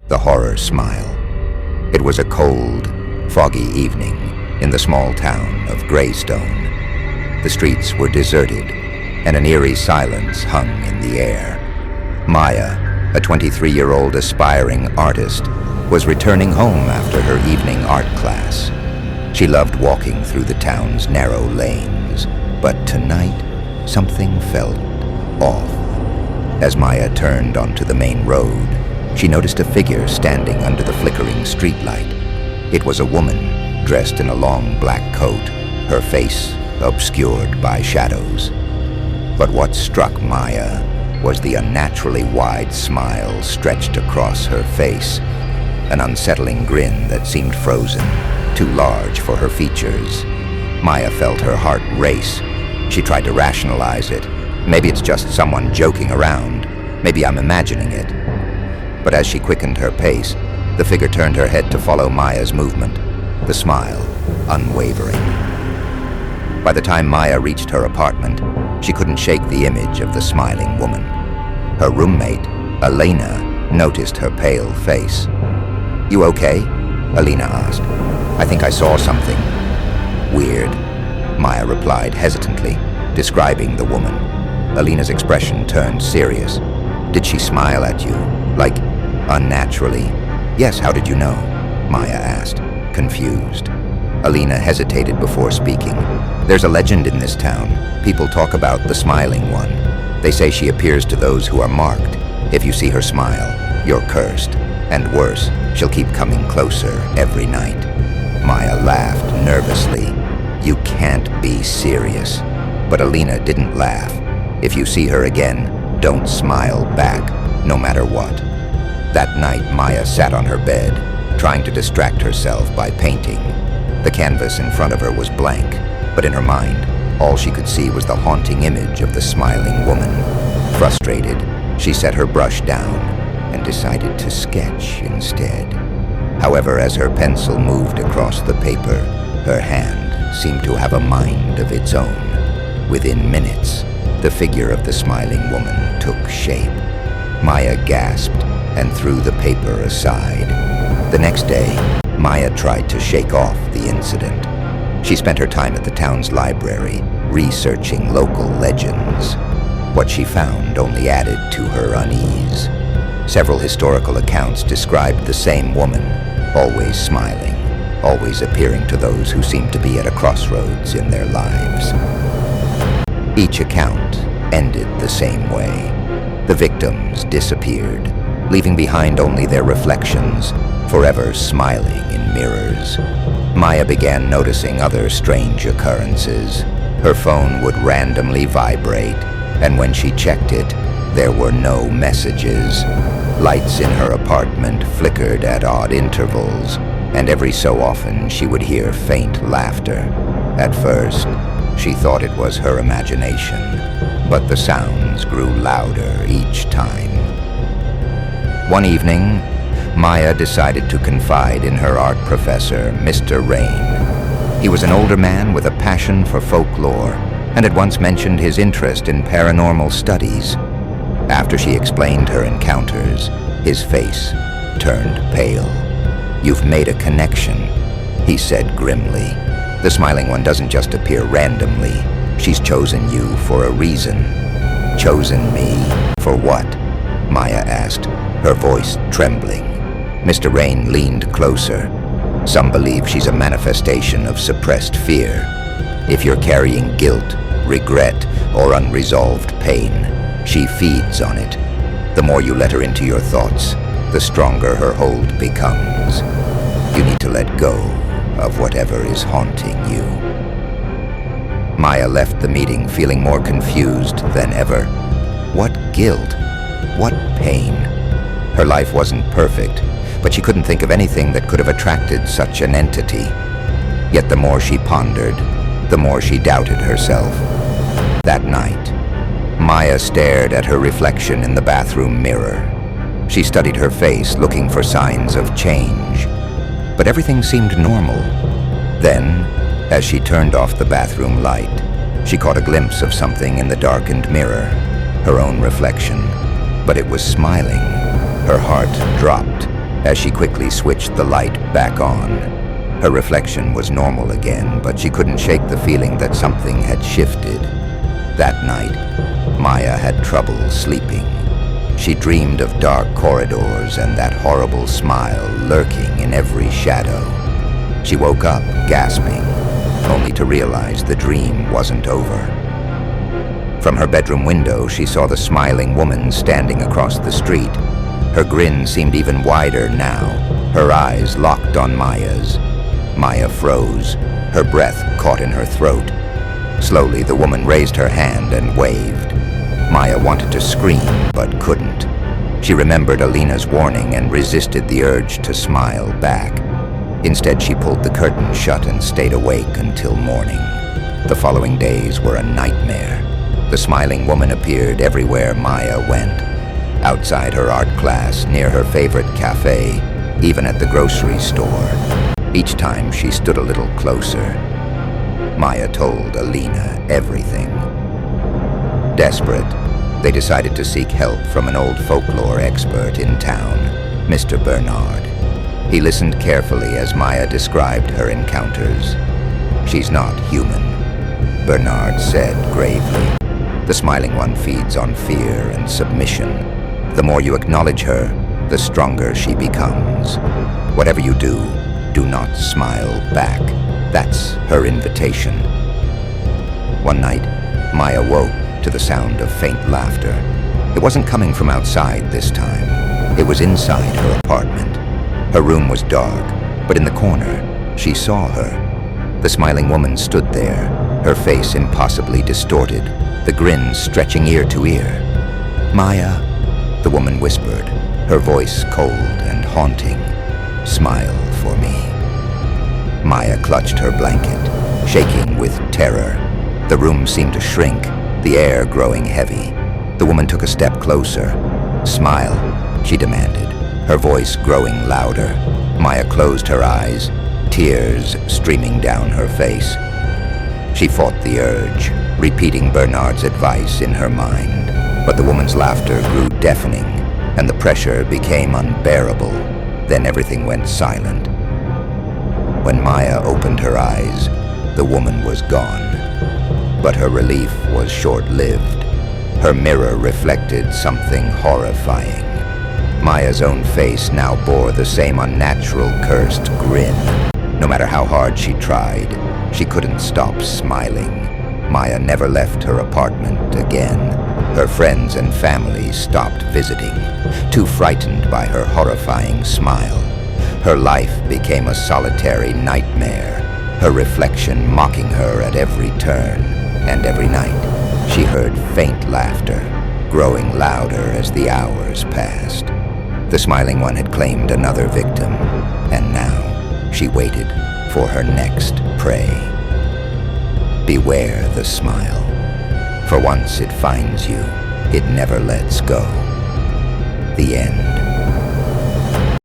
the horror smile. It was a cold, foggy evening in the small town of Greystone. The streets were deserted, and an eerie silence hung in the air. Maya, a 23-year-old aspiring artist, was returning home after her evening art class. She loved walking through the town's narrow lanes, but tonight, something felt off. As Maya turned onto the main road, she noticed a figure standing under the flickering streetlight. It was a woman dressed in a long black coat, her face obscured by shadows. But what struck Maya was the unnaturally wide smile stretched across her face, an unsettling grin that seemed frozen, too large for her features. Maya felt her heart race. She tried to rationalize it. Maybe it's just someone joking around. Maybe I'm imagining it. But as she quickened her pace, the figure turned her head to follow Maya's movement, the smile unwavering. By the time Maya reached her apartment, she couldn't shake the image of the smiling woman. Her roommate, Elena, noticed her pale face. "You okay?" Elena asked. "I think I saw something." "Weird," Maya replied hesitantly, describing the woman. Elena's expression turned serious. "Did she smile at you? Like, unnaturally?" "Yes, how did you know?" Maya asked, confused. Elena hesitated before speaking. "There's a legend in this town. People talk about the smiling one. They say she appears to those who are marked. If you see her smile, you're cursed. And worse, she'll keep coming closer every night." Maya laughed nervously. "You can't be serious." But Elena didn't laugh. "If you see her again, don't smile back, no matter what." That night, Maya sat on her bed, trying to distract herself by painting. The canvas in front of her was blank, but in her mind, all she could see was the haunting image of the smiling woman. Frustrated, she set her brush down and decided to sketch instead. However, as her pencil moved across the paper, her hand seemed to have a mind of its own. Within minutes, the figure of the smiling woman took shape. Maya gasped and threw the paper aside. The next day, Maya tried to shake off the incident. She spent her time at the town's library, researching local legends. What she found only added to her unease. Several historical accounts described the same woman, always smiling, always appearing to those who seemed to be at a crossroads in their lives. Each account ended the same way. The victims disappeared, leaving behind only their reflections, forever smiling in mirrors. Maya began noticing other strange occurrences. Her phone would randomly vibrate, and when she checked it, there were no messages. Lights in her apartment flickered at odd intervals, and every so often she would hear faint laughter. At first, she thought it was her imagination, but the sounds grew louder each time. One evening, Maya decided to confide in her art professor, Mr. Rain. He was an older man with a passion for folklore and had once mentioned his interest in paranormal studies. After she explained her encounters, his face turned pale. "You've made a connection," he said grimly. "The smiling one doesn't just appear randomly. She's chosen you for a reason." "Chosen me? For what?" Maya asked, her voice trembling. Mr. Rain leaned closer. "Some believe she's a manifestation of suppressed fear. If you're carrying guilt, regret, or unresolved pain, she feeds on it. The more you let her into your thoughts, the stronger her hold becomes. You need to let go of whatever is haunting you." Maya left the meeting feeling more confused than ever. What guilt? What pain? Her life wasn't perfect, but she couldn't think of anything that could have attracted such an entity. Yet the more she pondered, the more she doubted herself. That night, Maya stared at her reflection in the bathroom mirror. She studied her face, looking for signs of change, but everything seemed normal. Then, as she turned off the bathroom light, she caught a glimpse of something in the darkened mirror, her own reflection, but it was smiling. Her heart dropped as she quickly switched the light back on. Her reflection was normal again, but she couldn't shake the feeling that something had shifted. That night, Maya had trouble sleeping. She dreamed of dark corridors and that horrible smile lurking in every shadow. She woke up, gasping, only to realize the dream wasn't over. From her bedroom window, she saw the smiling woman standing across the street. Her grin seemed even wider now, her eyes locked on Maya's. Maya froze, her breath caught in her throat. Slowly, the woman raised her hand and waved. Maya wanted to scream, but couldn't. She remembered Alina's warning and resisted the urge to smile back. Instead, she pulled the curtain shut and stayed awake until morning. The following days were a nightmare. The smiling woman appeared everywhere Maya went. Outside her art class, near her favorite cafe, even at the grocery store. Each time she stood a little closer. Maya told Alina everything. Desperate, they decided to seek help from an old folklore expert in town, Mr. Bernard. He listened carefully as Maya described her encounters. "She's not human," Bernard said gravely. "The smiling one feeds on fear and submission. The more you acknowledge her, the stronger she becomes. Whatever you do, do not smile back. That's her invitation." One night, Maya woke to the sound of faint laughter. It wasn't coming from outside this time. It was inside her apartment. Her room was dark, but in the corner, she saw her. The smiling woman stood there, her face impossibly distorted, the grin stretching ear to ear. "Maya," the woman whispered, her voice cold and haunting. "Smile for me." Maya clutched her blanket, shaking with terror. The room seemed to shrink, the air growing heavy. The woman took a step closer. "Smile," she demanded, her voice growing louder. Maya closed her eyes, tears streaming down her face. She fought the urge, repeating Bernard's advice in her mind. But the woman's laughter grew deafening, and the pressure became unbearable. Then everything went silent. When Maya opened her eyes, the woman was gone. But her relief was short-lived. Her mirror reflected something horrifying. Maya's own face now bore the same unnatural, cursed grin. No matter how hard she tried, she couldn't stop smiling. Maya never left her apartment again. Her friends and family stopped visiting, too frightened by her horrifying smile. Her life became a solitary nightmare, her reflection mocking her at every turn. And every night, she heard faint laughter, growing louder as the hours passed. The smiling one had claimed another victim, and now she waited for her next prey. Beware the smile, for once it finds you, it never lets go. The end.